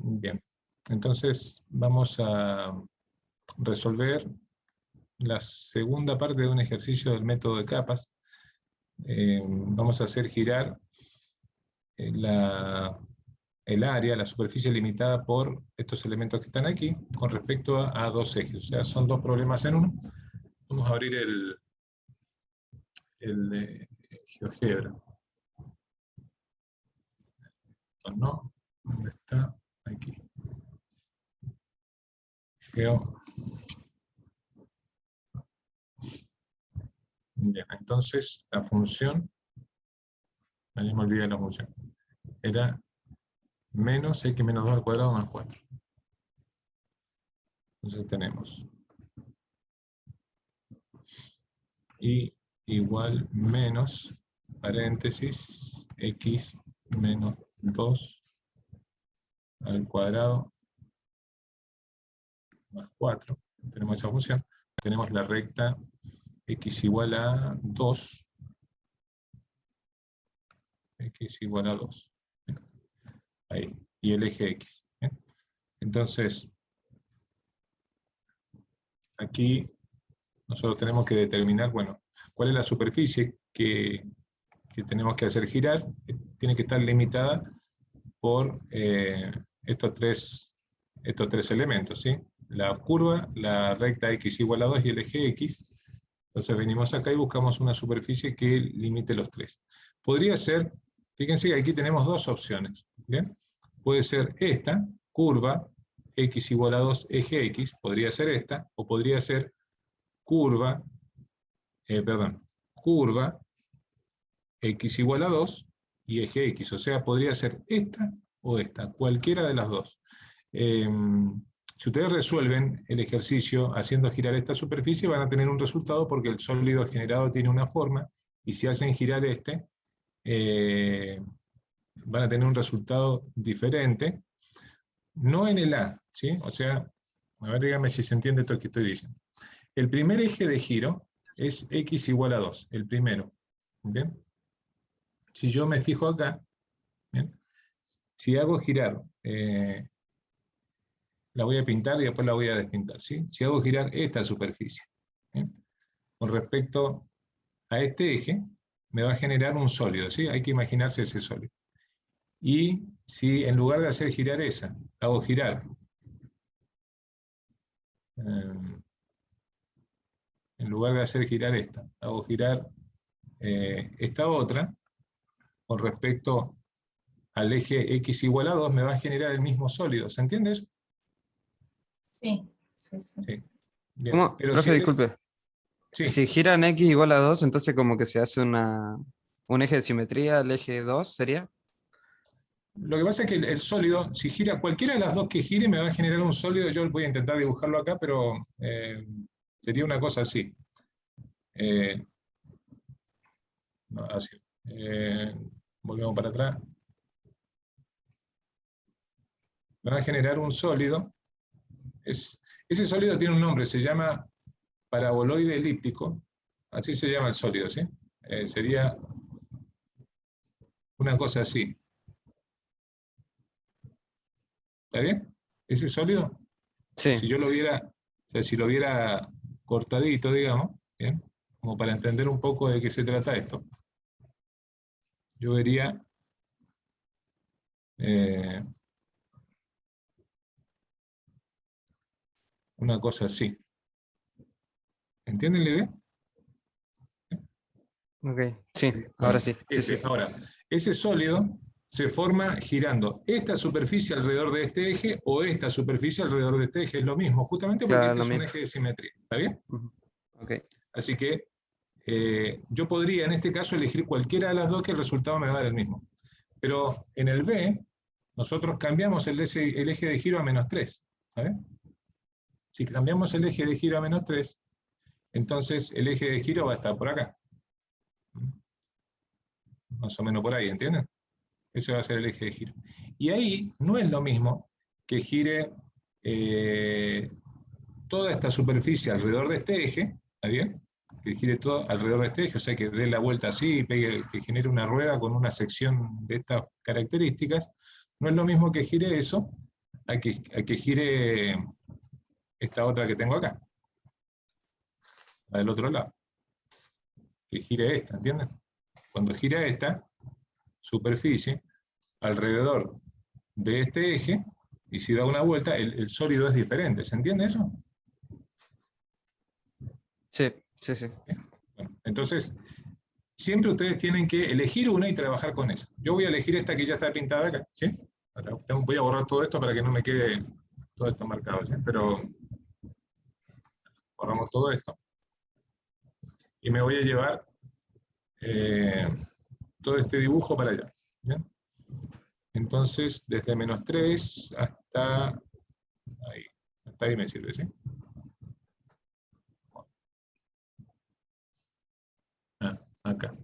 Bien, entonces vamos a resolver la segunda parte de un ejercicio del método de capas. Vamos a hacer girar el área, la superficie limitada por estos elementos que están aquí, con respecto a dos ejes. O sea, son dos problemas en uno. Vamos a abrir el GeoGebra. No, ¿dónde está? Aquí. Bien, entonces la función, ahí me olvidé la función, era menos x menos 2 al cuadrado más 4. Entonces tenemos y igual menos, paréntesis, x menos 2 al cuadrado más 4. Tenemos esa función. Tenemos la recta x igual a 2. X igual a 2. Ahí. Y el eje x. ¿Bien? Entonces, aquí nosotros tenemos que determinar, bueno, cuál es la superficie que tenemos que hacer girar. Tiene que estar limitada por estos tres elementos, ¿sí? La curva, la recta x igual a 2 y el eje x. Entonces venimos acá y buscamos una superficie que limite los tres. Podría ser, fíjense que aquí tenemos dos opciones, ¿bien? Puede ser esta, curva, x igual a 2, eje x, podría ser esta, o podría ser curva, curva, x igual a 2 y eje x, o sea, podría ser esta o esta, cualquiera de las dos. Si ustedes resuelven el ejercicio haciendo girar esta superficie, van a tener un resultado porque el sólido generado tiene una forma, y si hacen girar este, van a tener un resultado diferente, no en el A, ¿sí? O sea, a ver, dígame si se entiende esto que estoy diciendo. El primer eje de giro es x igual a 2, el primero. ¿Bien? Si yo me fijo acá, ¿bien? Si hago girar, la voy a pintar y después la voy a despintar, ¿sí? Si hago girar esta superficie, ¿bien? Con respecto a este eje, me va a generar un sólido, ¿sí? Hay que imaginarse ese sólido. Y si en lugar de hacer girar esa, hago girar en lugar de hacer girar esta, hago girar esta otra, con respecto al eje x igual a 2, me va a generar el mismo sólido. ¿Se entiende eso? Sí, sí, sí. Sí. Bien. ¿Cómo? Pero Profe, si disculpe. sí. Si giran x igual a 2, entonces como que se hace un eje de simetría al eje 2, ¿sería? Lo que pasa es que el sólido, si gira cualquiera de las dos que gire, me va a generar un sólido. Yo voy a intentar dibujarlo acá, pero sería una cosa así. No, así. Volvemos para atrás. Me va a generar un sólido. Ese sólido tiene un nombre, se llama paraboloide elíptico. Así se llama el sólido, ¿sí? Sería una cosa así. ¿Está bien? Ese sólido, Sí. si yo lo viera, o sea, si lo viera cortadito, digamos, ¿bien? Como para entender un poco de qué se trata esto, yo vería una cosa así. ¿Entienden la idea? Ok, sí, ahora sí. Sí, sí, sí. Ahora, ese sólido se forma girando esta superficie alrededor de este eje o esta superficie alrededor de este eje. Es lo mismo, justamente porque Claro, este lo es un mismo. eje de simetría. ¿Está bien? Ok. Así que yo podría en este caso elegir cualquiera de las dos, que el resultado me va a dar el mismo. Pero en el B, nosotros cambiamos el eje de giro a -3. ¿Está bien? Si cambiamos el eje de giro a -3, entonces el eje de giro va a estar por acá. Más o menos por ahí, ¿entienden? Ese va a ser el eje de giro. Y ahí no es lo mismo que gire toda esta superficie alrededor de este eje, ¿está bien? Que gire todo alrededor de este eje, o sea, que dé la vuelta así, que genere una rueda con una sección de estas características. No es lo mismo que gire eso a que gire esta otra que tengo acá, la del otro lado. Que gire esta, ¿entienden? Cuando gira esta superficie alrededor de este eje, y si da una vuelta, el sólido es diferente. ¿Se entiende eso? Sí, sí, sí. Bueno, entonces, siempre ustedes tienen que elegir una y trabajar con esa. Yo voy a elegir esta que ya está pintada acá, ¿sí? Voy a borrar todo esto para que no me quede todo esto marcado, ¿sí? Pero borramos todo esto. Y me voy a llevar todo este dibujo para allá. ¿Bien? Entonces, desde -3 hasta ahí. Hasta ahí me sirve, ¿sí? Acá.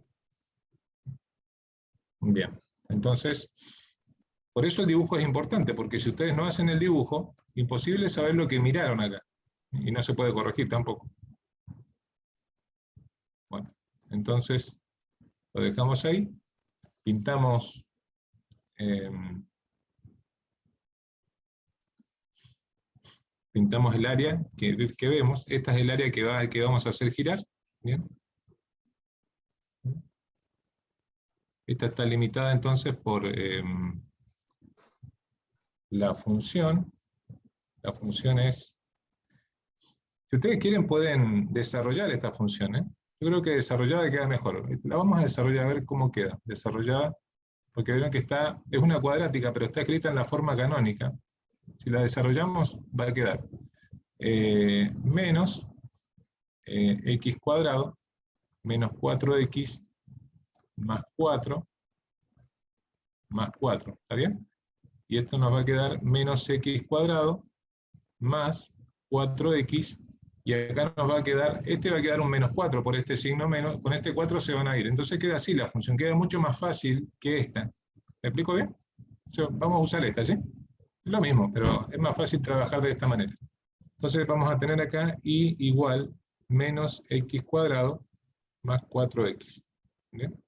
Bien. Entonces, por eso el dibujo es importante, porque si ustedes no hacen el dibujo, imposible saber lo que miraron acá. Y no se puede corregir tampoco. Bueno, entonces lo dejamos ahí. Pintamos pintamos el área que vemos. Esta es el área que vamos a hacer girar. ¿Bien? Esta está limitada entonces por la función. La función es... Si ustedes quieren pueden desarrollar esta función. Yo creo que desarrollada queda mejor. La vamos a desarrollar a ver cómo queda. Desarrollada, porque verán que es una cuadrática, pero está escrita en la forma canónica. Si la desarrollamos, va a quedar menos x cuadrado menos 4x más 4 más 4. ¿Está bien? Y esto nos va a quedar menos x cuadrado más 4x, y acá nos va a quedar, este va a quedar un menos 4 por este signo menos, con este 4 se van a ir. Entonces queda así la función, queda mucho más fácil que esta. ¿Me explico bien? Vamos a usar esta, ¿sí? Es lo mismo, pero es más fácil trabajar de esta manera. Entonces vamos a tener acá y igual menos x cuadrado más 4x. ¿Bien?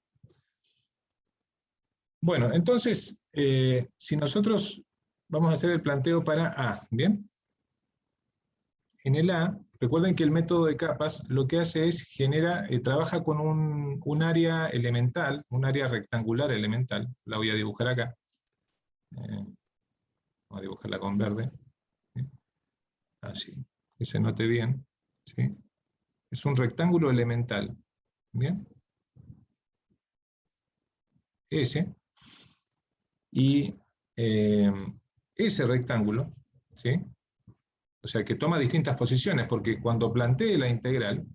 Bueno, entonces, si nosotros vamos a hacer el planteo para A, ¿bien? En el A, recuerden que el método de capas lo que hace es trabaja con un área elemental, un área rectangular elemental, la voy a dibujar acá. Voy a dibujarla con verde. ¿Sí? Así, que se note bien. ¿Sí? Es un rectángulo elemental. ¿Bien? Ese. Y ese rectángulo, ¿sí? O sea, que toma distintas posiciones, porque cuando plantee la integral,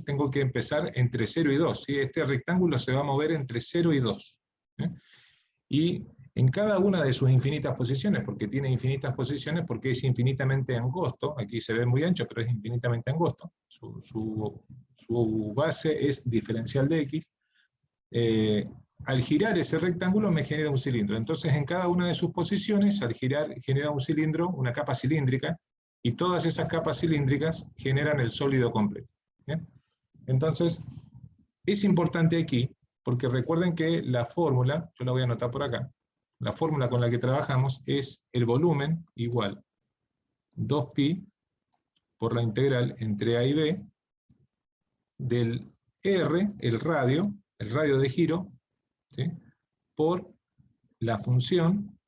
tengo que empezar entre 0 y 2. ¿Sí? Este rectángulo se va a mover entre 0 y 2. ¿Eh? Y en cada una de sus infinitas posiciones, porque tiene infinitas posiciones, porque es infinitamente angosto, aquí se ve muy ancho, pero es infinitamente angosto, su base es diferencial de x, al girar ese rectángulo me genera un cilindro. Entonces en cada una de sus posiciones, al girar, genera un cilindro, una capa cilíndrica, y todas esas capas cilíndricas generan el sólido completo. ¿Bien? Entonces, es importante aquí, porque recuerden que la fórmula, yo la voy a anotar por acá, la fórmula con la que trabajamos es el volumen igual 2pi por la integral entre A y B del R, el radio de giro, ¿sí? Por la función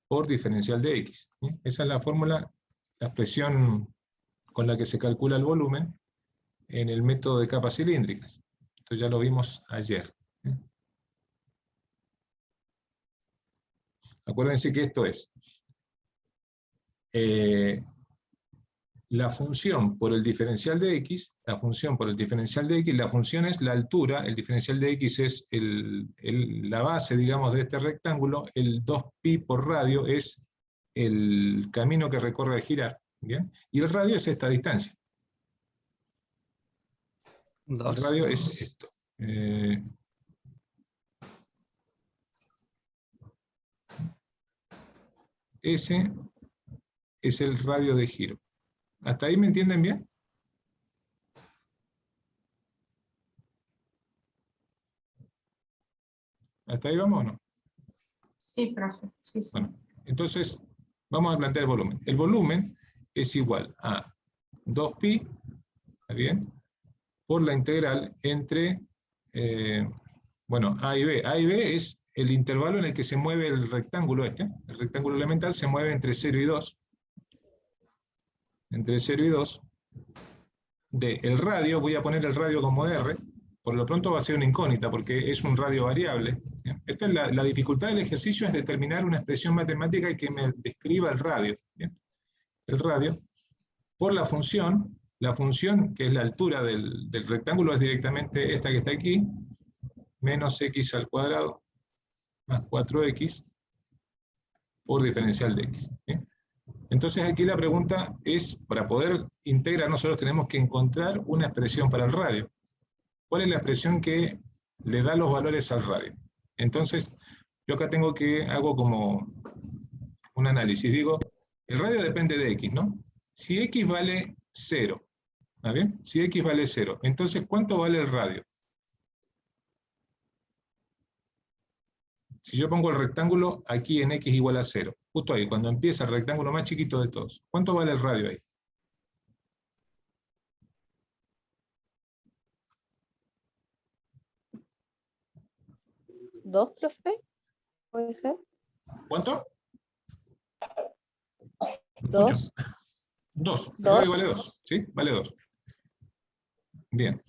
por diferencial de x. ¿Sí? Esa es la fórmula, la expresión con la que se calcula el volumen en el método de capas cilíndricas. Esto ya lo vimos ayer. ¿Sí? Acuérdense que esto es la función por el diferencial de x, la función es la altura, el diferencial de x es la base, digamos, de este rectángulo, el 2pi por radio es el camino que recorre al girar, ¿bien? Y el radio es esta distancia. El radio es esto. Ese es el radio de giro. ¿Hasta ahí me entienden bien? ¿Hasta ahí vamos o no? Sí, profe. Sí, sí. Bueno, Entonces, vamos a plantear el volumen. El volumen es igual a 2pi, ¿está bien?, por la integral entre, bueno, A y B. A y B es el intervalo en el que se mueve el rectángulo este. El rectángulo elemental se mueve entre 0 y 2. Entre 0 y 2. El radio, voy a poner el radio como R, por lo pronto va a ser una incógnita, porque es un radio variable. ¿Bien? Esta es la dificultad del ejercicio, es determinar una expresión matemática que me describa el radio. ¿Bien? El radio, por la función que es la altura del rectángulo, es directamente esta que está aquí, menos x al cuadrado más 4x por diferencial de x. ¿Bien? Entonces aquí la pregunta es, para poder integrar, nosotros tenemos que encontrar una expresión para el radio. ¿Cuál es la expresión que le da los valores al radio? Entonces, yo acá hago como un análisis. Digo, el radio depende de x, ¿no? Si x vale 0, ¿está bien? Si x vale 0, entonces, ¿cuánto vale el radio? Si yo pongo el rectángulo aquí en x igual a 0, justo ahí, cuando empieza el rectángulo más chiquito de todos, ¿cuánto vale el radio ahí? ¿2, profe? ¿Puede ser? ¿Cuánto? 2. 2. El ¿Dos? radio vale 2, ¿sí? Vale 2. Bien.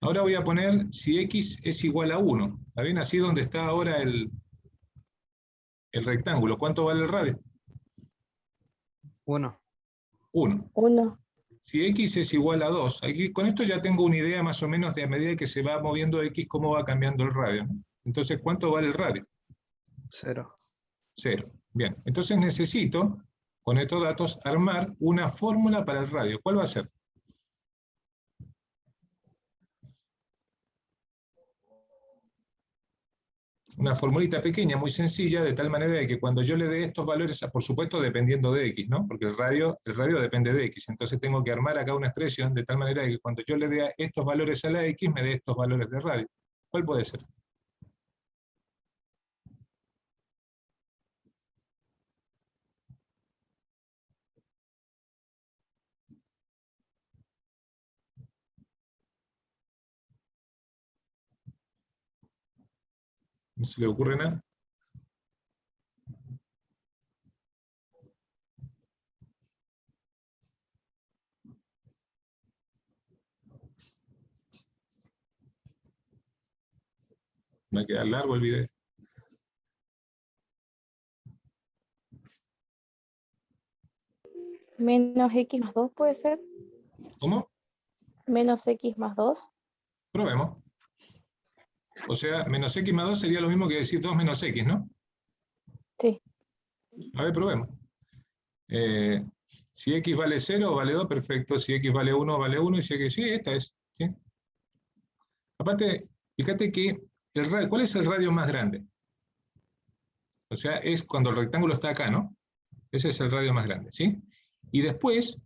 Ahora voy a poner si x es igual a 1. ¿Está bien? Así donde está ahora el rectángulo. ¿Cuánto vale el radio? 1. 1. 1. Si x es igual a 2, aquí, con esto ya tengo una idea más o menos de a medida que se va moviendo x, cómo va cambiando el radio, ¿no? Entonces, ¿cuánto vale el radio? 0. 0. Bien, entonces necesito, con estos datos, armar una fórmula para el radio. ¿Cuál va a ser? Una formulita pequeña, muy sencilla, de tal manera de que cuando yo le dé estos valores, por supuesto dependiendo de x, ¿no? Porque el radio depende de x, entonces tengo que armar acá una expresión de tal manera de que cuando yo le dé estos valores a la x, me dé estos valores de radio. ¿Cuál puede ser? ¿No se le ocurre nada? Me va a quedar largo el video. Menos x más 2, ¿puede ser? ¿Cómo? Menos x más 2. Probemos. O sea, menos x más 2 sería lo mismo que decir 2 menos x, ¿no? Sí. A ver, probemos. Si x vale 0, vale 2, perfecto. Si x vale 1, vale 1. Y si x, sí, esta es. ¿Sí? Aparte, fíjate que ¿cuál es el radio más grande? O sea, es cuando el rectángulo está acá, ¿no? Ese es el radio más grande, ¿sí? Y después,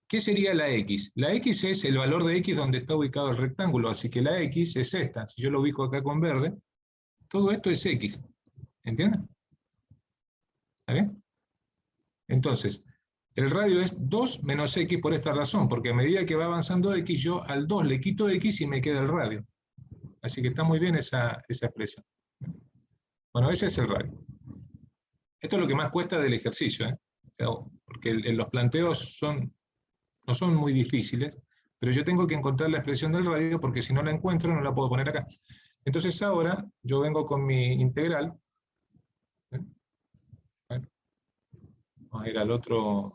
¿qué sería la x? La x es el valor de x donde está ubicado el rectángulo, así que la x es esta. Si yo lo ubico acá con verde, todo esto es x. ¿Entienden? ¿Está bien? Entonces, el radio es 2 menos x por esta razón, porque a medida que va avanzando x, yo al 2 le quito x y me queda el radio. Así que está muy bien esa expresión. Bueno, ese es el radio. Esto es lo que más cuesta del ejercicio, ¿eh? Porque los planteos no son muy difíciles, pero yo tengo que encontrar la expresión del radio, porque si no la encuentro no la puedo poner acá. Entonces ahora yo vengo con mi integral. Bueno, vamos a ir al otro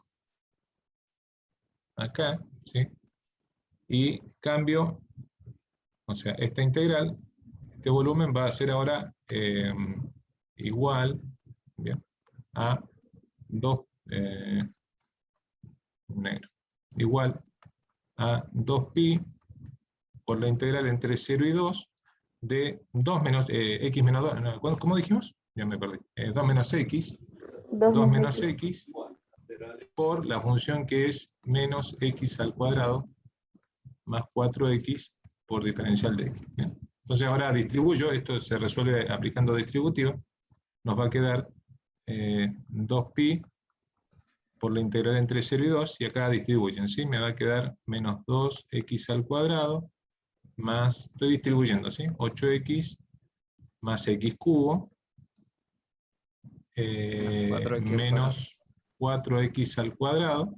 acá, ¿sí? Y cambio, o sea, esta integral, este volumen va a ser ahora igual, ¿bien?, a 2, negro, igual a 2pi por la integral entre 0 y 2 de 2 menos x menos 2, no, ¿cómo dijimos? Ya me perdí. 2 menos x, 2 menos x por la función que es menos x al cuadrado más 4x por diferencial de x. ¿Bien? Entonces ahora distribuyo, esto se resuelve aplicando distributivo, nos va a quedar 2pi por la integral entre 0 y 2, y acá distribuyen, ¿sí? Me va a quedar menos 2x al cuadrado, más, estoy distribuyendo, ¿sí? 8x más x cubo, 4x al menos 4x al cuadrado,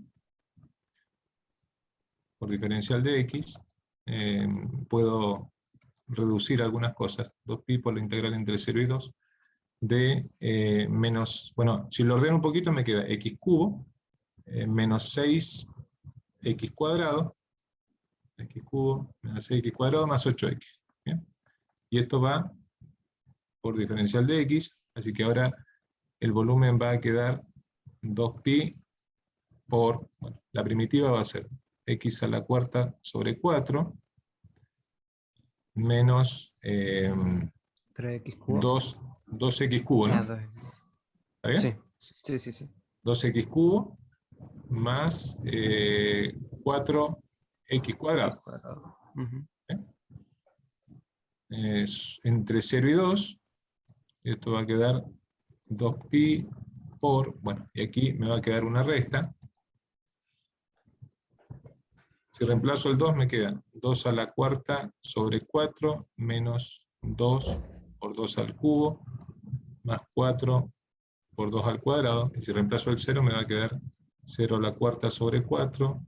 por diferencial de x, puedo reducir algunas cosas, 2pi por la integral entre 0 y 2, de menos, bueno, si lo ordeno un poquito me queda x cubo, menos 6x cuadrado, x cubo, menos 6x cuadrado más 8x. ¿Bien? Y esto va por diferencial de x, así que ahora el volumen va a quedar 2pi por, bueno, la primitiva va a ser x a la cuarta sobre 4, menos 3x cubo. 2x cubo, ¿no? Ah, 2x. ¿Está bien? Sí, sí, sí, sí. 2x cubo más 4x cuadrado. X cuadrado. Ujú. Entre 0 y 2, esto va a quedar 2pi por, bueno, y aquí me va a quedar una resta. Si reemplazo el 2 me queda 2 a la cuarta sobre 4 menos 2 por 2 al cubo más 4 por 2 al cuadrado, y si reemplazo el 0 me va a quedar 0 a la cuarta sobre 4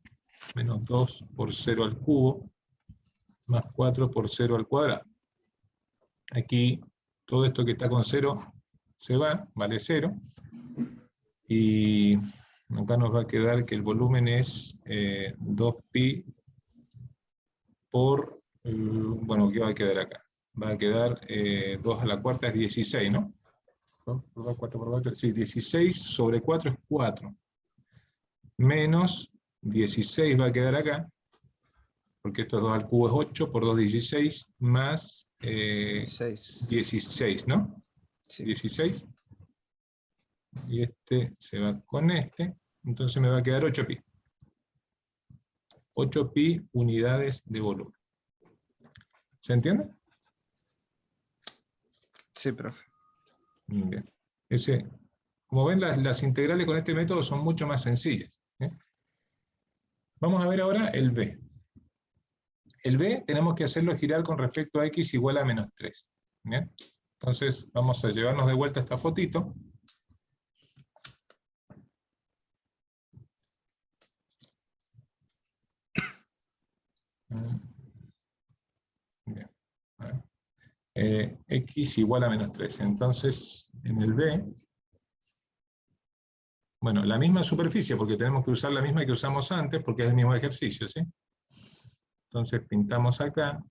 menos 2 por 0 al cubo más 4 por 0 al cuadrado. Aquí todo esto que está con 0 se va, vale 0, y acá nos va a quedar que el volumen es 2pi por, bueno, ¿qué va a quedar acá? Va a quedar 2 a la cuarta es 16, ¿no? 2 por 2, 4 por 4, sí, 16 sobre 4 es 4. Menos 16 va a quedar acá, porque esto es 2 al cubo es 8, por 2 16, más 16. 16, ¿no? Sí. 16. Y este se va con este, entonces me va a quedar 8pi. 8pi unidades de volumen. ¿Se entiende? Sí, profe. Bien. Como ven, las integrales con este método son mucho más sencillas. Vamos a ver ahora el b. El b tenemos que hacerlo girar con respecto a x igual a menos 3. ¿Bien? Entonces vamos a llevarnos de vuelta esta fotito. Bien. X igual a menos 3. Entonces, en el B, bueno, la misma superficie, porque tenemos que usar la misma que usamos antes, porque es el mismo ejercicio, ¿sí? Entonces pintamos acá.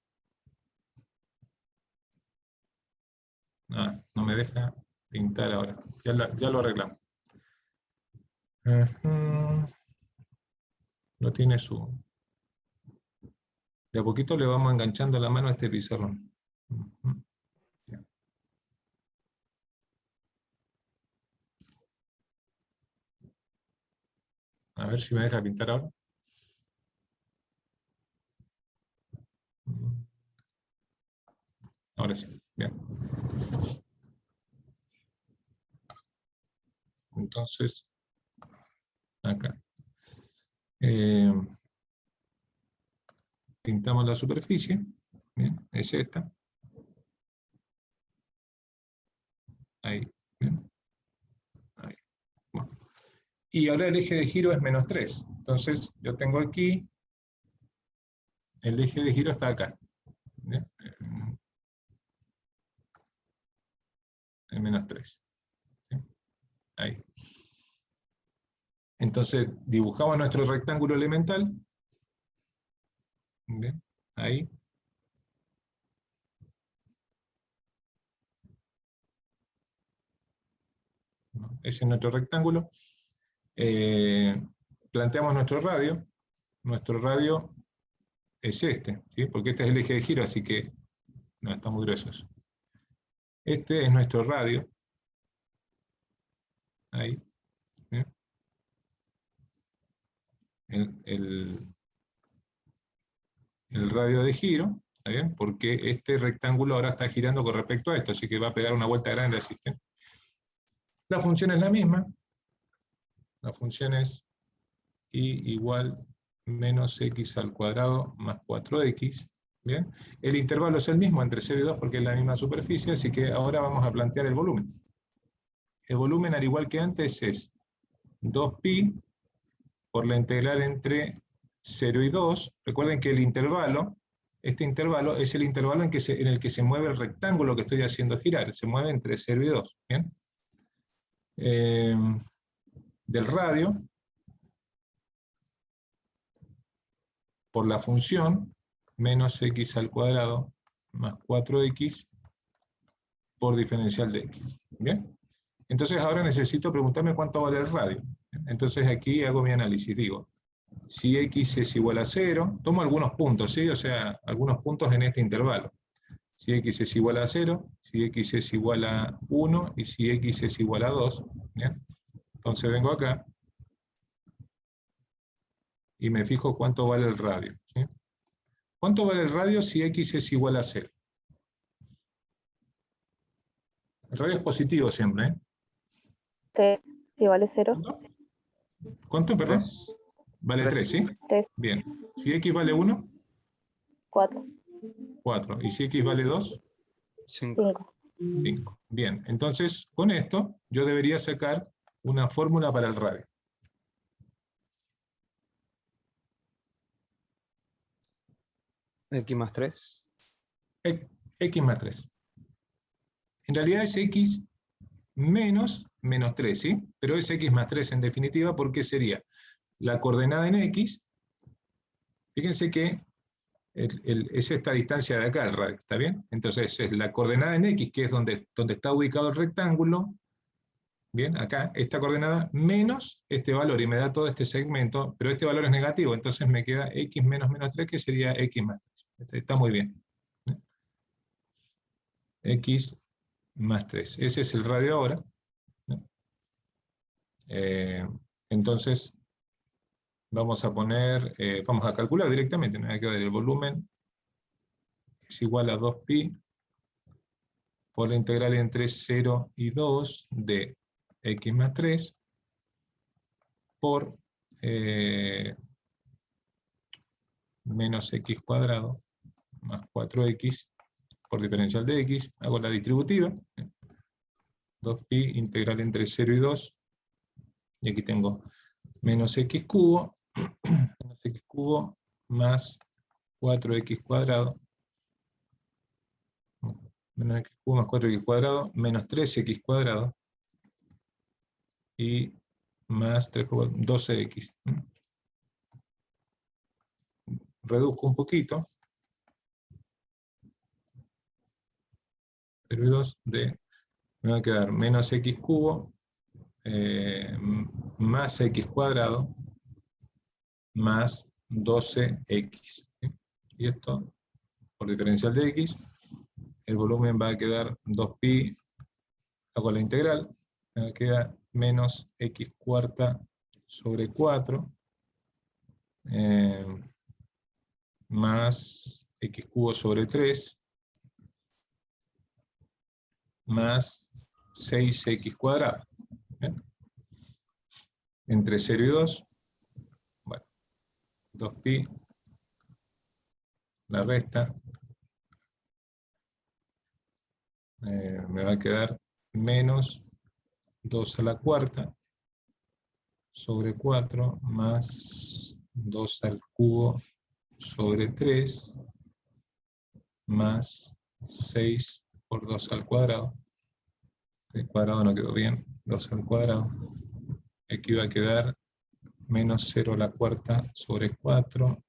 No me deja pintar ahora. Ya lo arreglamos. No tiene su... De a poquito le vamos enganchando la mano a este pizarrón. A ver si me deja pintar ahora. Ahora sí, bien. Entonces, acá. Pintamos la superficie. Bien, es esta. Ahí. Bien. Ahí. Bueno. Y ahora el eje de giro es menos 3. Entonces, yo tengo aquí, el eje de giro está acá. ¿Bien? En menos 3. ¿Sí? Ahí. Entonces, dibujamos nuestro rectángulo elemental. ¿Bien? Ahí. Ese es nuestro rectángulo. Planteamos nuestro radio. Nuestro radio es este, ¿sí? Porque este es el eje de giro, así que no está muy grueso eso. Este es nuestro radio. Ahí. ¿Sí? El radio de giro, ¿está bien? Porque este rectángulo ahora está girando con respecto a esto, así que va a pegar una vuelta grande así. ¿Sí? La función es la misma. La función es y igual menos x al cuadrado más 4x. ¿Bien? El intervalo es el mismo entre 0 y 2 porque es la misma superficie, así que ahora vamos a plantear el volumen. El volumen, al igual que antes, es 2pi por la integral entre 0 y 2. Recuerden que el intervalo, este intervalo es el intervalo en el que se mueve el rectángulo que estoy haciendo girar. Se mueve entre 0 y 2. ¿Bien? Del radio por la función menos x al cuadrado más 4x por diferencial de x. ¿Bien? Entonces ahora necesito preguntarme cuánto vale el radio. Entonces aquí hago mi análisis. Digo, si x es igual a 0, tomo algunos puntos, ¿sí? O sea, algunos puntos en este intervalo. Si x es igual a 0, si x es igual a 1 y si x es igual a 2. ¿Bien? Entonces vengo acá y me fijo cuánto vale el radio. ¿Sí? ¿Cuánto vale el radio si x es igual a 0? El radio es positivo siempre, ¿eh? 3, si vale 0. ¿Cuánto? ¿Cuánto, perdón? 3. Vale 3, ¿sí? 3, Bien. Si x vale 1, 4, 4. ¿Y si x vale 2? 5. 5. 5. Bien. Entonces, con esto, yo debería sacar una fórmula para el radio. X más 3. X más 3. En realidad es x menos 3, ¿sí? Pero es x más 3 en definitiva porque sería la coordenada en x. Fíjense que es esta distancia de acá, el radio, ¿está bien? Entonces es la coordenada en x, que es donde está ubicado el rectángulo, bien, acá, esta coordenada, menos este valor, y me da todo este segmento, pero este valor es negativo, entonces me queda x menos 3, que sería x más 3. Está muy bien. X más 3. Ese es el radio ahora. Entonces, vamos a poner, vamos a calcular directamente, me va a quedar el volumen es igual a 2pi por la integral entre 0 y 2 de x más 3 por menos x cuadrado más 4x por diferencial de x. Hago la distributiva. 2pi integral entre 0 y 2. Y aquí tengo menos x cubo, menos x cubo más 4x cuadrado, menos x cubo más 4x cuadrado, menos 3x cuadrado, y más 3 por 12x. Reduzco un poquito. 0 y 2 de, me va a quedar menos x cubo más x cuadrado más 12x. ¿Sí? Y esto, por diferencial de x, el volumen va a quedar 2pi, hago la integral, me queda menos x cuarta sobre 4, más x cubo sobre 3, más 6x cuadrado. ¿Bien? Entre 0 y 2, bueno, 2pi, la resta, me va a quedar menos 2 a la cuarta sobre 4 más 2 al cubo sobre 3 más 6 por 2 al cuadrado. El cuadrado no quedó bien, 2 al cuadrado. Aquí va a quedar menos 0 a la cuarta sobre 4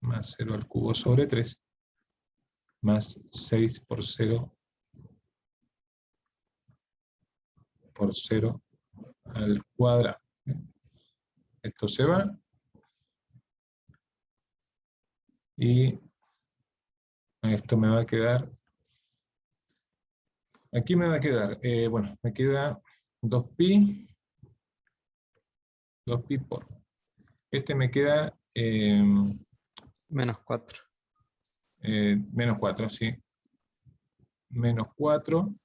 más 0 al cubo sobre 3 más 6 por 0 por 0 al cuadrado. Esto se va. Y esto me va a quedar, aquí me va a quedar, bueno, me queda 2pi por, este me queda Menos 4. menos 4, sí, menos 4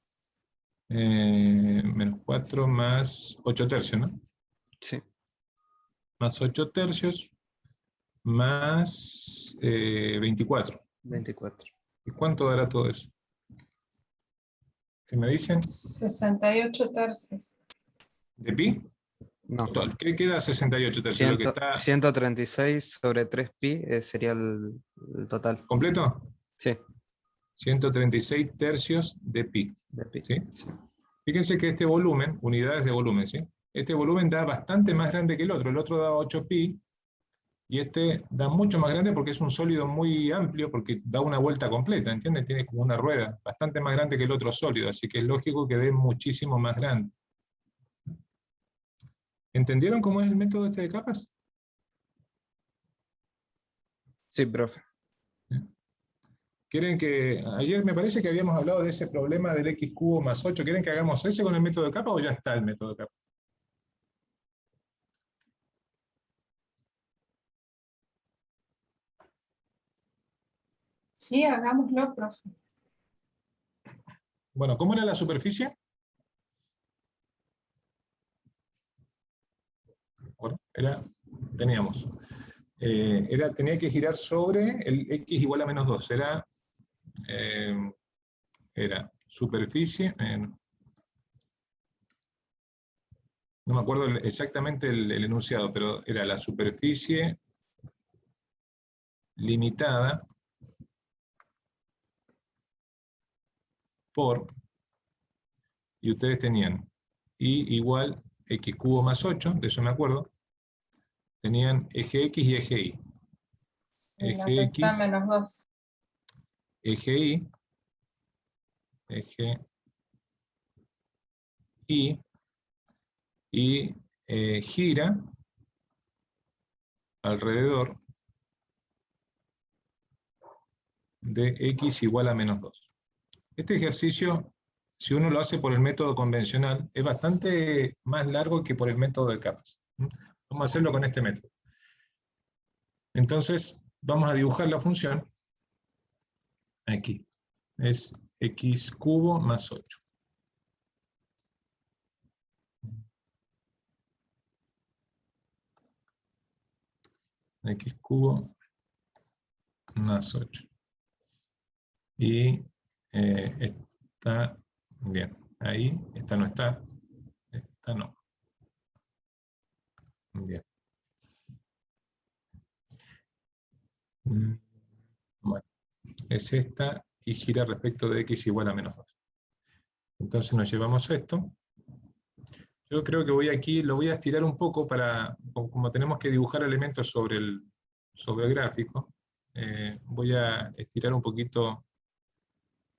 Menos 4 más 8 tercios, ¿no? Sí. Más 8 tercios más 24. 24. ¿Y cuánto dará todo eso? ¿Qué me dicen? 68 tercios. ¿De pi? No. Total. ¿Qué queda 68 tercios? Lo que está 136 sobre 3pi sería el total. completo. Sí, 136 tercios de pi. de pi. ¿Sí? Sí. Fíjense que este volumen, unidades de volumen, ¿sí? Este volumen da bastante más grande que el otro da 8 pi, y este da mucho más grande porque es un sólido muy amplio, porque da una vuelta completa, ¿entienden? Tiene como una rueda, bastante más grande que el otro sólido, así que es lógico que dé muchísimo más grande. ¿Entendieron cómo es el método este de capas? Sí, profe. ¿Quieren que, ayer me parece que habíamos hablado de ese problema del x cubo más 8, ¿quieren que hagamos ese con el método de capas o ya está el método de capas? Sí, hagámoslo, profe. Bueno, ¿cómo era la superficie? Bueno, teníamos, tenía que girar sobre el x igual a menos 2, era superficie, no me acuerdo exactamente el enunciado, pero era la superficie limitada por, y ustedes tenían y igual x cubo más 8, de eso me acuerdo, tenían eje x y eje y. En la Eje recta x, menos 2. eje y, eje y gira alrededor de x igual a menos 2. Este ejercicio, si uno lo hace por el método convencional, es bastante más largo que por el método de capas. Vamos a hacerlo con este método. Entonces, vamos a dibujar la función aquí. Es x cubo más 8. X cubo más 8. Y está bien. Ahí, esta no está. Esta no. Bien. Bueno, es esta y gira respecto de x igual a menos 2. Entonces nos llevamos esto. Yo creo que voy aquí, lo voy a estirar un poco para, como tenemos que dibujar elementos sobre el gráfico, voy a estirar un poquito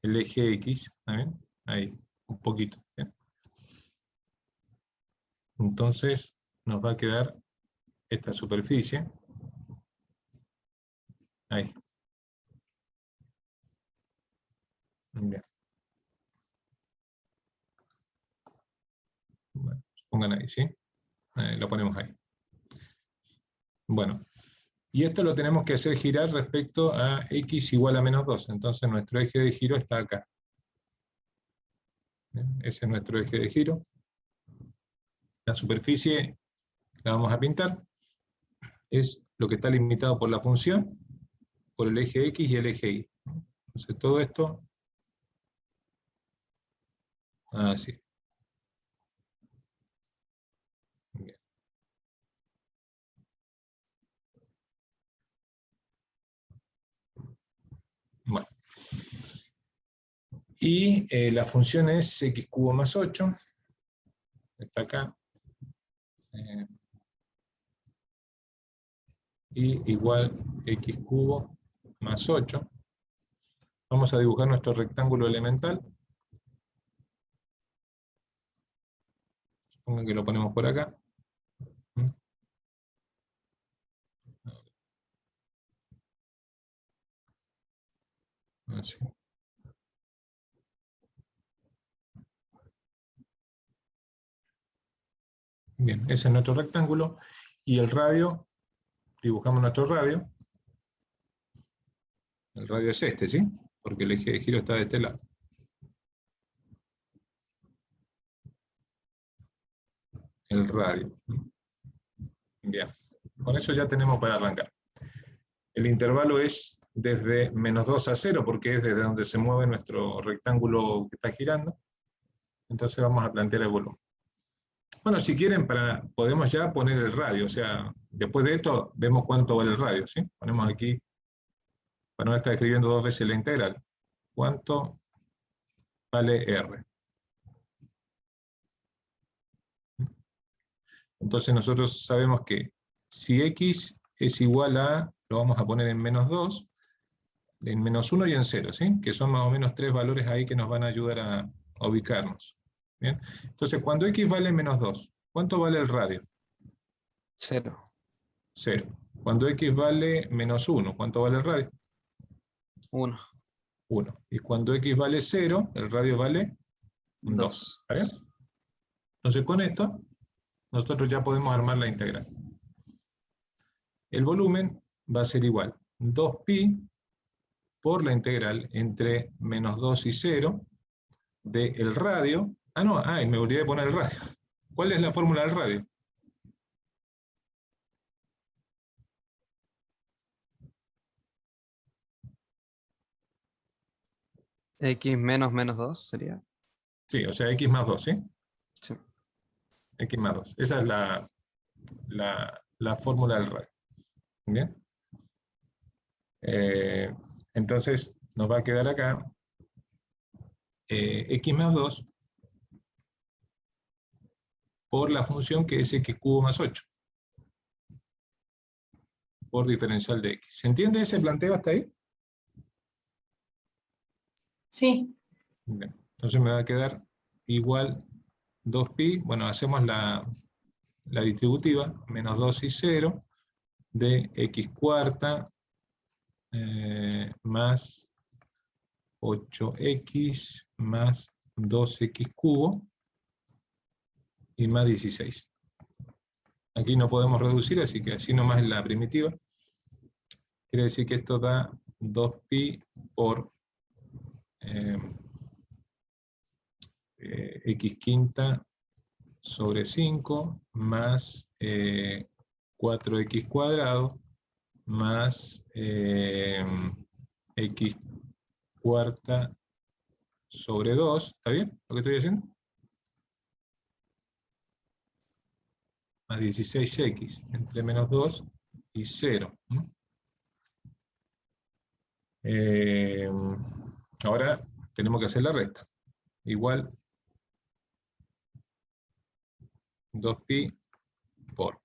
el eje X, ¿está bien? Ahí, un poquito. ¿bien? Entonces nos va a quedar esta superficie, ahí. Bien. Bueno, pongan ahí, ¿sí? Lo ponemos ahí. Bueno, y esto lo tenemos que hacer girar respecto a x igual a menos 2. Entonces nuestro eje de giro está acá. ¿Bien? Ese es nuestro eje de giro. La superficie la vamos a pintar. Es lo que está limitado por la función, por el eje x y el eje y. Entonces todo esto, así. Bien. Bueno. Y la función es x cubo más 8, está acá, y igual x cubo más 8. Vamos a dibujar nuestro rectángulo elemental. Supongan que lo ponemos por acá. Así. Bien, ese es nuestro rectángulo. Y el radio, dibujamos nuestro radio. El radio es este, ¿sí? Porque el eje de giro está de este lado. el radio. Bien, con eso ya tenemos para arrancar. El intervalo es desde -2 a 0, porque es desde donde se mueve nuestro rectángulo que está girando. Entonces vamos a plantear el volumen. Bueno, si quieren, podemos ya poner el radio, o sea, después de esto vemos cuánto vale el radio, ¿sí? Ponemos aquí, para no estar escribiendo dos veces la integral. ¿Cuánto vale R? Entonces nosotros sabemos que si X es igual a, lo vamos a poner en -2, en -1 y en 0, ¿sí? Que son más o menos 3 valores ahí que nos van a ayudar a ubicarnos. ¿Bien? Entonces, cuando X vale -2, ¿cuánto vale el radio? 0. 0. Cuando X vale -1, ¿cuánto vale el radio? 1. 1. Y cuando X vale 0, el radio vale 2. ¿Está bien? Entonces, con esto, nosotros ya podemos armar la integral. El volumen va a ser igual 2pi por la integral entre -2 y 0 del radio. Y me olvidé de poner el radio. ¿Cuál es la fórmula del radio? X menos -2 sería. Sí, o sea, X más 2, ¿sí? Sí. X más 2. Esa es la fórmula del radio. ¿Bien? Entonces, nos va a quedar acá X más 2 por la función que es X cubo más 8. Por diferencial de X. ¿Se entiende ese planteo hasta ahí? Sí. Bien. Entonces me va a quedar igual 2pi, bueno, hacemos la distributiva, -2 y 0, de X cuarta más 8X más 2X cubo y más 16. Aquí no podemos reducir, así que así nomás es la primitiva. Quiere decir que esto da 2pi por X quinta sobre 5 más 4X cuadrado más X cuarta sobre 2. ¿Está bien lo que estoy haciendo? Más 16X entre -2 y 0. Ahora tenemos que hacer la resta. Igual 2pi por.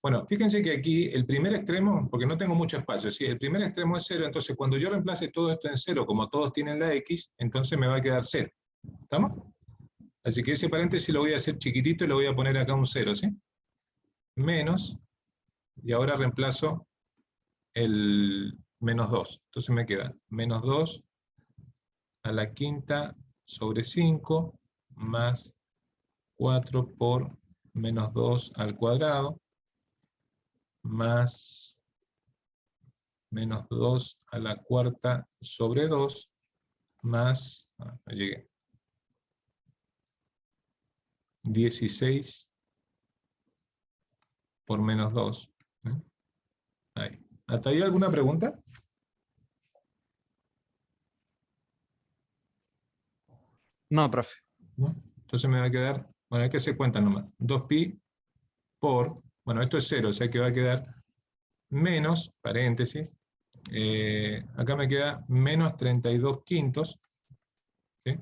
Bueno, fíjense que aquí el primer extremo, porque no tengo mucho espacio, si el primer extremo es 0, entonces cuando yo reemplace todo esto en 0, como todos tienen la X, entonces me va a quedar 0. ¿Estamos? Así que ese paréntesis lo voy a hacer chiquitito y lo voy a poner acá un 0, ¿sí? Menos, y ahora reemplazo el -2. Entonces me queda -2 a la quinta sobre 5 más 4 por -2 al cuadrado más -2 a la cuarta sobre 2 más, no llegué, 16 por -2. Ahí. ¿Hasta ahí alguna pregunta? No, profe. ¿No? Entonces me va a quedar, bueno, hay que hacer cuenta nomás, 2pi por, bueno, esto es 0, o sea que va a quedar menos, paréntesis, acá me queda menos 32 quintos, ¿sí?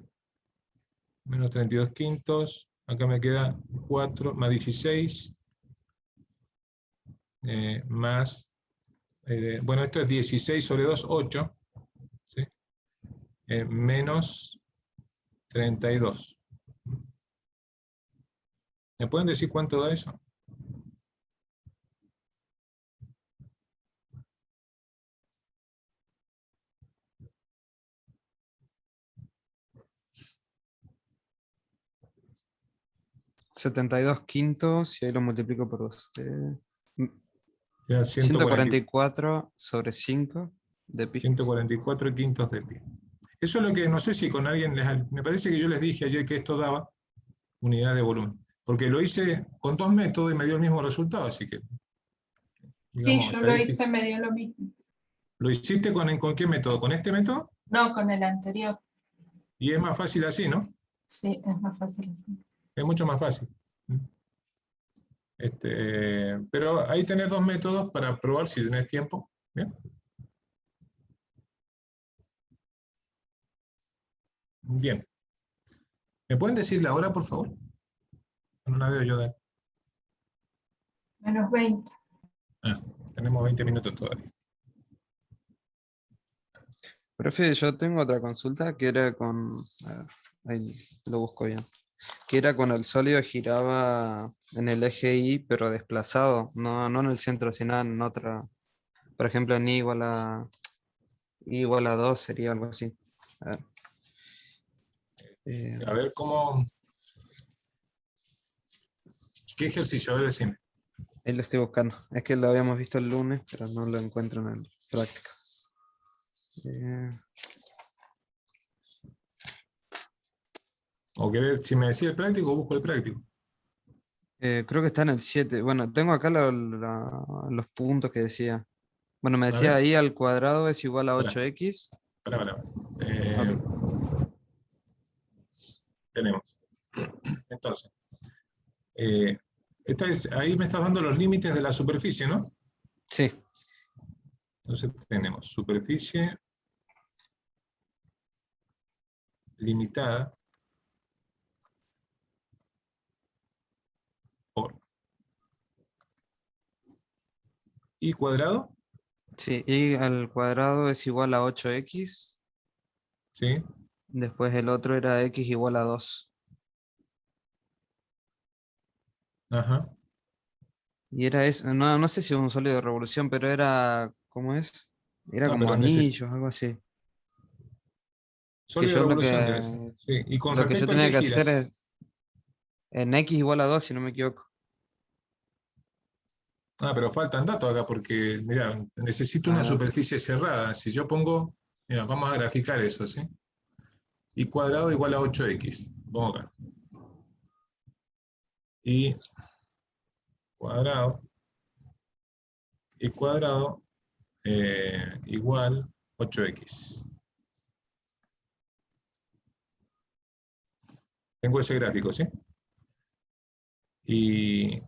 Menos 32 quintos, acá me queda 4 más 16, más, bueno, esto es 16 sobre 2, 8, ¿sí? Menos 32. ¿Me pueden decir cuánto da eso? $72 quintos y ahí lo multiplico por 2. Queda 144 sobre 5 de pi. 144 quintos de pi. Eso es lo que, no sé si con alguien, me parece que yo les dije ayer que esto daba unidad de volumen. Porque lo hice con dos métodos y me dio el mismo resultado, así que, Sí, digamos, yo lo hice, me dio lo mismo. ¿Lo hiciste con qué método? ¿Con este método? No, con el anterior. Y es más fácil así, ¿no? Sí, es más fácil así. Es mucho más fácil. Pero ahí tenés dos métodos para probar si tenés tiempo. ¿Bien? Bien. ¿Me pueden decir la hora, por favor? No la veo yo. Menos 20. Ah, tenemos 20 minutos todavía. Profe, yo tengo otra consulta que era con, a ver, ahí lo busco bien, que era con el sólido giraba en el eje Y, pero desplazado, no en el centro, sino en otra, por ejemplo, en I igual a 2 sería algo así. A ver. A ver, ¿qué ejercicio? A ver, decime. Ahí lo estoy buscando, es que lo habíamos visto el lunes, pero no lo encuentro en el práctica. O querés, si me decís el práctico, busco el práctico. Creo que está en el 7. Bueno, tengo acá los puntos que decía. Bueno, me A decía ver, ahí al cuadrado es igual a pará, 8x. pará. Ok. Tenemos. Entonces, eh, ahí me estás dando los límites de la superficie, ¿no? Sí, Entonces tenemos superficie limitada por I cuadrado, sí. Y al cuadrado es igual a 8x. ¿sí? Después el otro era x igual a 2. Ajá. Y era eso, no sé si es un sólido de revolución, pero era, ¿cómo es? Era No, como pero anillos, algo así. Que sólido de yo revolución debe ser. Sí. Y con lo que yo respecto al que tenía que gira. hacer es en x igual a 2, si no me equivoco. Ah, pero faltan datos acá porque, mira, necesito una Ah, superficie cerrada. Si yo pongo, mira, vamos a graficar eso, ¿sí? Y cuadrado igual a 8x. Pongo acá. Y cuadrado, y cuadrado igual 8x. Tengo ese gráfico, ¿sí? Y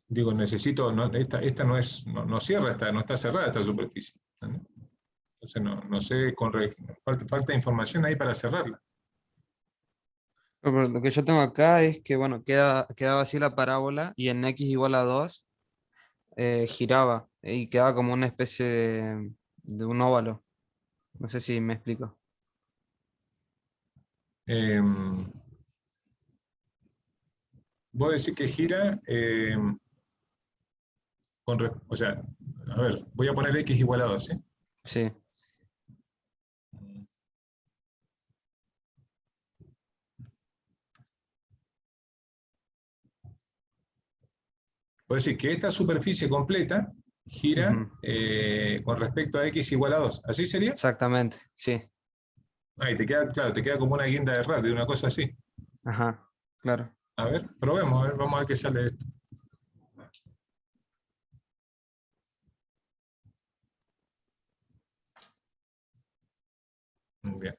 digo, necesito, esta no cierra, no está cerrada esta superficie. ¿No? Entonces no sé, falta información ahí para cerrarla. pero lo que yo tengo acá es que, bueno, quedaba así la parábola y en x igual a 2 giraba y quedaba como una especie de un óvalo. No sé si me explico. Vos decís que gira, o sea, a ver, voy a poner x igual a 2, ¿sí? Sí, Puedo decir que esta superficie completa gira ujú, con respecto a x igual a 2. ¿Así sería? exactamente, sí, Ahí te queda, claro, te queda como una guinda de radio, una cosa así. ajá, claro. A ver, probemos, a ver, vamos a ver qué sale de esto. Bien.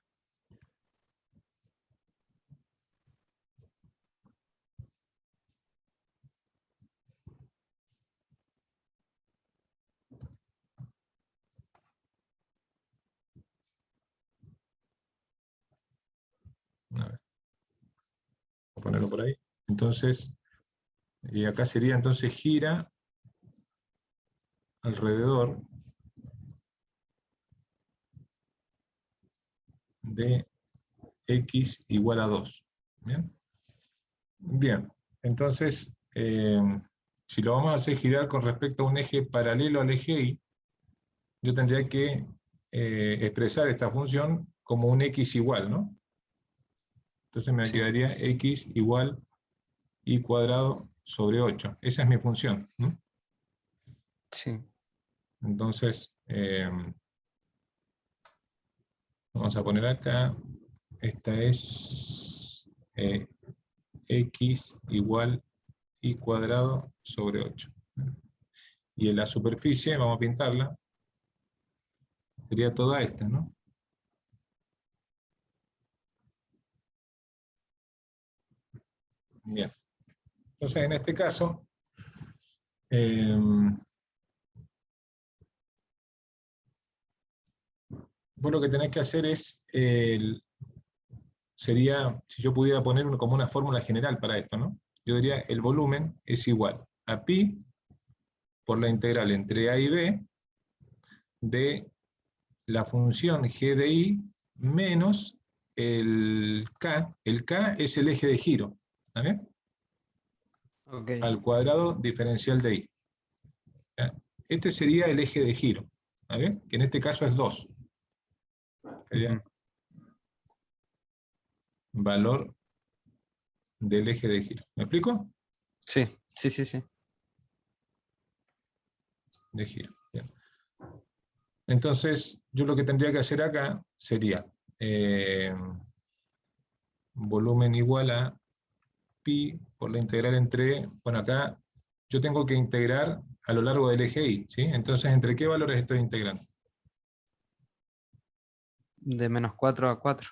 A ver, voy a ponerlo por ahí. Entonces, y acá sería entonces gira alrededor de x igual a 2. Bien. Bien. Entonces, si lo vamos a hacer girar con respecto a un eje paralelo al eje y, yo tendría que expresar esta función como un x igual, ¿no? Entonces me Sí, quedaría x igual y cuadrado sobre 8. Esa es mi función, ¿no? sí, Entonces, vamos a poner acá, esta es x igual y cuadrado sobre 8. Y en la superficie, vamos a pintarla, sería toda esta, ¿no? Bien. Entonces, en este caso, vos lo que tenés que hacer es, sería, si yo pudiera poner como una fórmula general para esto, ¿no? Yo diría, el volumen es igual a pi por la integral entre a y b de la función g de i menos el k. El k es el eje de giro, ¿vale? Ok. Al cuadrado diferencial de i. Este sería el eje de giro, ¿vale? Que en este caso es 2. Sería valor del eje de giro. ¿Me explico? Sí, sí, sí, sí. De giro. Bien. Entonces, yo lo que tendría que hacer acá sería volumen igual a pi por la integral entre, bueno, acá yo tengo que integrar a lo largo del eje y, ¿sí? Entonces, ¿entre qué valores estoy integrando? De -4 a 4.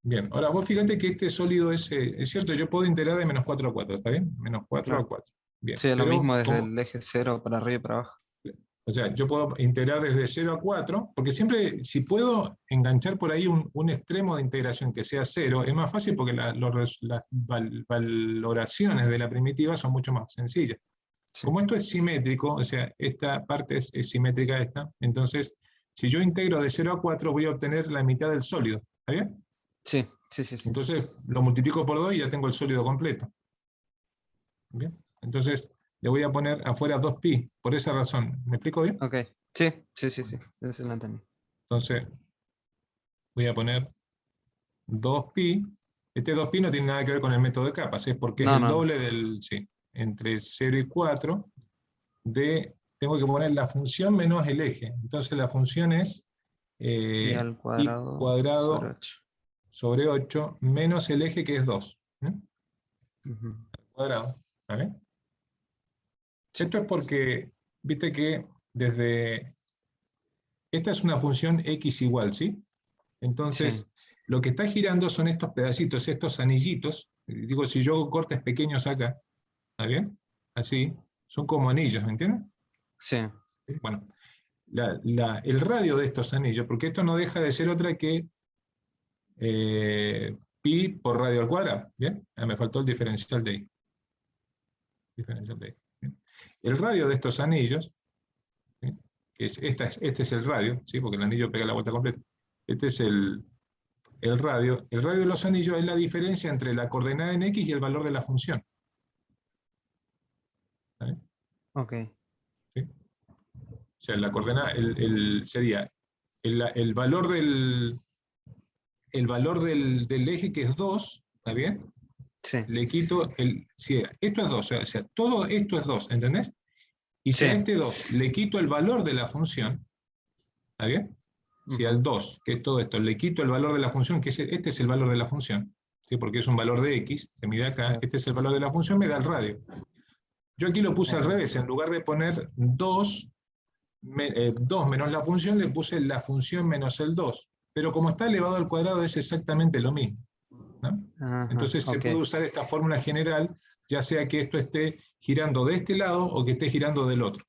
Bien, ahora vos fíjate que este sólido es cierto, yo puedo integrar de -4 a 4, ¿está bien? -4 Claro. a 4. Bien, Sí, es lo pero mismo desde como, el eje 0 para arriba y para abajo. o sea, yo puedo integrar desde 0 a 4, porque siempre, si puedo enganchar por ahí un extremo de integración que sea 0, es más fácil porque las valoraciones de la primitiva son mucho más sencillas. Sí, Como esto es simétrico, o sea, esta parte es simétrica a esta, entonces, si yo integro de 0 a 4, voy a obtener la mitad del sólido, ¿está bien? sí, sí, sí, sí. Entonces, lo multiplico por 2 y ya tengo el sólido completo. ¿Bien? Entonces, le voy a poner afuera 2pi, por esa razón. ¿Me explico bien? Ok. Sí, sí, sí, sí. Ese lo entendí. Entonces, voy a poner 2pi. Este 2pi no tiene nada que ver con el método de capas, es porque es No, el no, no. doble del, sí, entre 0 y 4 de, tengo que poner la función menos el eje. Entonces la función es Y al i cuadrado sobre cuadrado 8. sobre 8 menos el eje que es 2. Ujú. Cuadrado, ¿vale? Sí, Esto es porque, viste que desde, esta es una función x igual, ¿sí? sí, Entonces, lo que está girando son estos pedacitos, estos anillitos. Digo, si yo hago cortes pequeños acá, ¿está bien? Así, son como anillos, ¿me entiendes? sí. ¿Sí? Bueno, el radio de estos anillos, porque esto no deja de ser otra que pi por radio al cuadrado, ¿bien? Me faltó el diferencial de i. Diferencial de i, ¿bien? El radio de estos anillos, ¿sí? Que es, este es el radio, ¿sí? Porque el anillo pega la vuelta completa. Este es el radio. El radio de los anillos es la diferencia entre la coordenada en x y el valor de la función. ¿Sí? Ok. ¿Sí? O sea, la coordenada sería el valor del eje que es 2, ¿está bien? Sí, Le quito si esto es 2, o sea, todo esto es 2, ¿entendés? Y si a sí. este 2 le quito el valor de la función, ¿está bien? Si Ujú. al 2, que es todo esto, le quito el valor de la función, que este es el valor de la función, ¿sí? Porque es un valor de x, se mide acá, Claro. este es el valor de la función, me da el radio. Yo aquí lo puse al revés, en lugar de poner 2 menos la función, le puse la función menos el 2. Pero como está elevado al cuadrado es exactamente lo mismo, ¿no? Ajá, Entonces se ok. puede usar esta fórmula general, ya sea que esto esté girando de este lado o que esté girando del otro.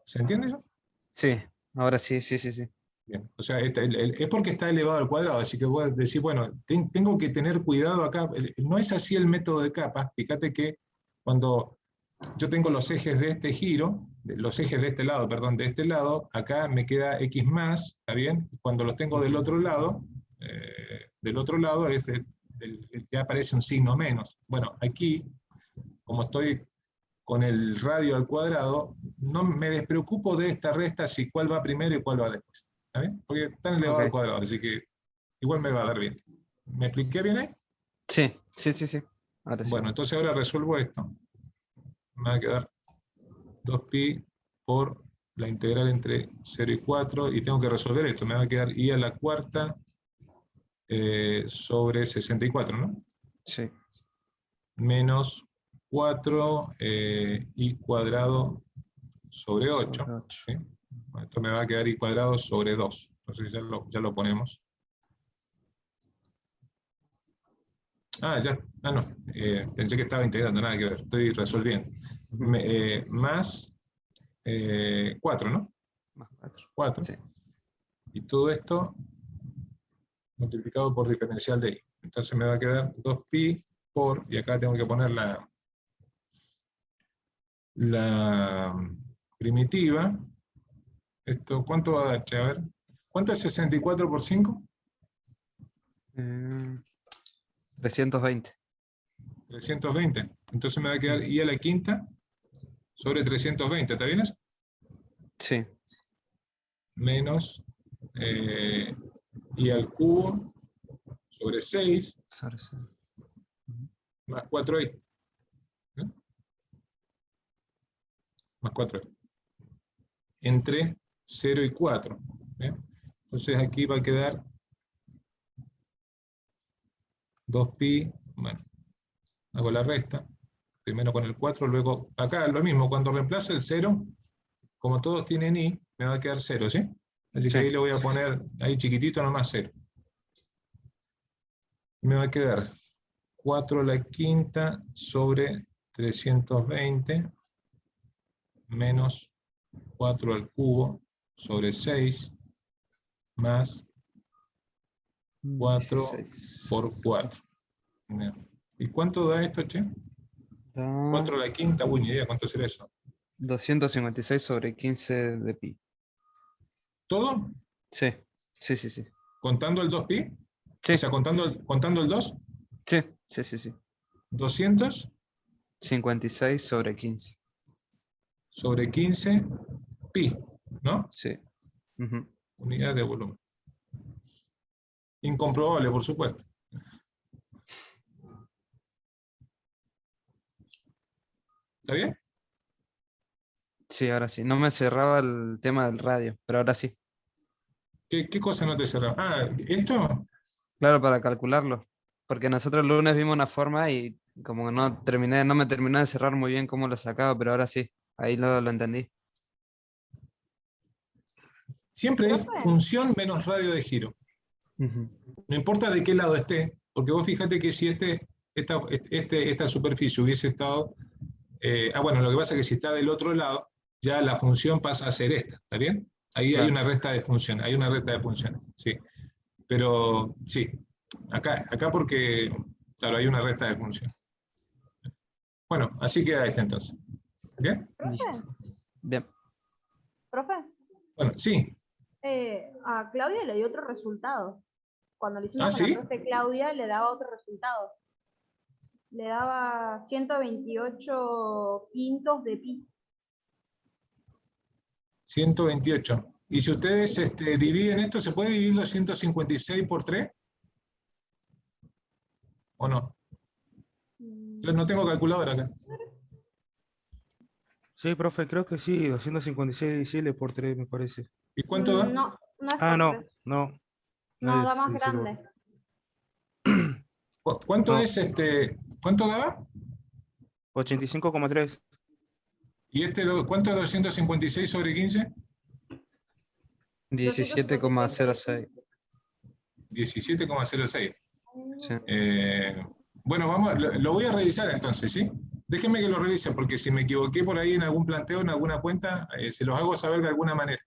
¿Se entiende eso? Sí, ahora sí, sí, sí, sí. Bien. O sea, es porque está elevado al cuadrado, así que voy a decir, bueno, tengo que tener cuidado acá. No es así el método de capas. Fíjate que cuando yo tengo los ejes de este giro, los ejes de este lado, perdón, de este lado, acá me queda x más, ¿está bien? Cuando los tengo del otro lado es ya aparece un signo menos. Bueno, aquí, como estoy con el radio al cuadrado, no me despreocupo de esta resta si cuál va primero y cuál va después. ¿Está bien? Porque están elevados al Ok. cuadrado, así que igual me va a dar bien. ¿Me expliqué bien ahí? Sí, sí, sí, sí. Ahora sí. Bueno, entonces ahora resuelvo esto. Me va a quedar 2pi por la integral entre 0 y 4, y tengo que resolver esto. Me va a quedar i a la cuarta sobre 64, ¿no? Sí. menos 4 i cuadrado sobre 8. Sobre 8. ¿Sí? Bueno, esto me va a quedar i cuadrado sobre 2. Entonces ya lo ponemos. Ah, ya. Ah, no. Pensé que estaba integrando, nada que ver. Estoy resolviendo. Más 4, ¿no? Más 4. 4. Sí. Y todo esto multiplicado por diferencial de i. Entonces me va a quedar 2pi por, y acá tengo que poner la primitiva. Esto, ¿cuánto va a dar, che? A ver. ¿Cuánto es 64 por 5? 320. 320. Entonces me va a quedar i a la quinta sobre 320. ¿Está bien eso? Sí. Menos i al cubo sobre 6 Sobre 6. más 4i. ¿No? Más 4i. Entre 0 y 4. ¿Bien? Entonces aquí va a quedar 2pi, bueno, hago la resta, primero con el 4, luego acá lo mismo, cuando reemplace el 0, como todos tienen i, me va a quedar 0, ¿sí? Así que ahí le voy a poner, ahí chiquitito nomás 0. Me va a quedar 4 a la quinta sobre 320 menos 4 al cubo sobre 6 más 4 16. por 4. ¿Y cuánto da esto, che? Da 4 a la quinta, uy, ni idea cuánto será eso. 256 sobre 15 de pi. ¿Todo? Sí. Sí, sí, sí. ¿Contando el 2pi? Sí. O sea, contando el 2, Sí, sí, sí, sí. 200 56 sobre 15. sobre 15 pi, ¿no? Sí. Ujú. Unidad de volumen. Incomprobable, por supuesto. ¿Está bien? Sí, ahora sí. No me cerraba el tema del radio, pero ahora sí. ¿Qué cosa no te cerraba? Ah, ¿esto? Claro, para calcularlo. Porque nosotros el lunes vimos una forma y como que no me terminé de cerrar muy bien cómo lo sacaba, pero ahora sí. Ahí lo entendí. Siempre es Profe. función menos radio de giro. Ujú. No importa de qué lado esté, porque vos fíjate que si esta superficie hubiese estado... bueno, lo que pasa es que si está del otro lado, ya la función pasa a ser esta, ¿está bien? Ahí hay Claro. una resta de funciones, sí. Pero sí, acá porque, claro, hay una resta de funciones. Bueno, así queda este entonces. ¿Ok? Listo. Profe, Bien. profe, Bueno, sí. a Claudia le dio otro resultado. Cuando lo hicimos ¿Ah, con sí? la profe Claudia, le daba otro resultado. Le daba 128 quintos de pi. 128. Y si ustedes dividen esto, ¿se puede dividir 256 por 3? ¿O no? Yo no tengo calculadora acá. Sí, profe, creo que sí, 256 divisible por 3 me parece. ¿Y cuánto da? No, no es Ah, por no, tres. no. No, da es más divisible por grande. ¿Cuánto No. es cuánto daba? 85,3. ¿Y cuánto es 256 sobre 15? 17,06. 17,06. Sí. Bueno, lo voy a revisar entonces, ¿sí? Déjenme que lo revise, porque si me equivoqué por ahí en algún planteo, en alguna cuenta, se los hago saber de alguna manera.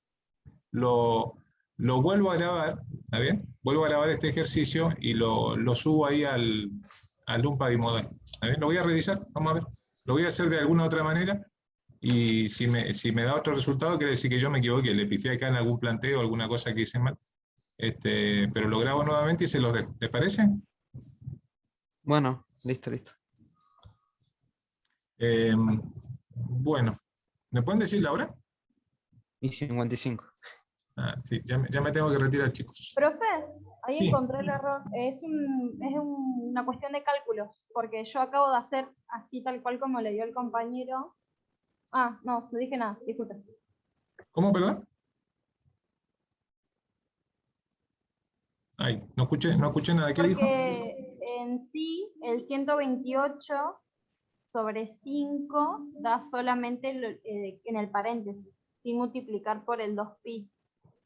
Lo vuelvo a grabar, ¿está bien? Vuelvo a grabar este ejercicio y lo subo ahí al Lumpa Bimodal. ¿Está bien? Lo voy a revisar, vamos a ver. Lo voy a hacer de alguna otra manera y si me da otro resultado, quiere decir que yo me equivoqué, le pifié acá en algún planteo, alguna cosa que hice mal. Pero lo grabo nuevamente y se los dejo. ¿Les parece? Bueno, listo, listo. Bueno, ¿me pueden decir la hora? Y 55. Ah, sí, ya me tengo que retirar, chicos. Profe, ahí Sí. encontré el error. Es una cuestión de cálculos, porque yo acabo de hacer así tal cual como le dio el compañero. Ah, no dije nada, disculpe. ¿Cómo, perdón? Ay, no escuché nada. ¿Qué dijo? Porque en sí el 128 sobre 5 da solamente en el paréntesis, sin multiplicar por el 2pi.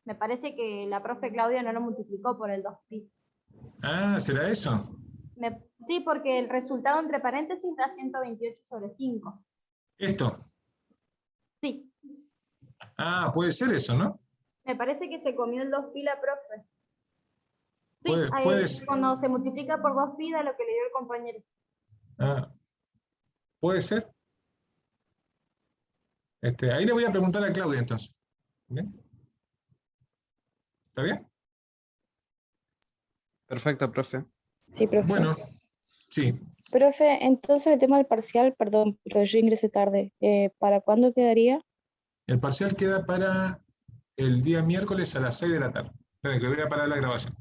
Me parece que la profe Claudia no lo multiplicó por el 2pi. Ah, ¿será eso? Sí, porque el resultado entre paréntesis da 128 sobre 5. Esto. Sí, Ah, puede ser eso, ¿no? me parece que se comió el 2pi la profe. Sí, Puede ser. cuando se multiplica por 2pi da lo que le dio el compañero. Ah, puede ser. Ahí le voy a preguntar a Claudia entonces. ¿Bien? ¿Está bien? Perfecto, profe. Sí, profe. Bueno, sí. Profe, entonces el tema del parcial, perdón, pero yo ingresé tarde. ¿Para cuándo quedaría? El parcial queda para el día miércoles a las 6 de la tarde. Esperen, que voy a parar la grabación.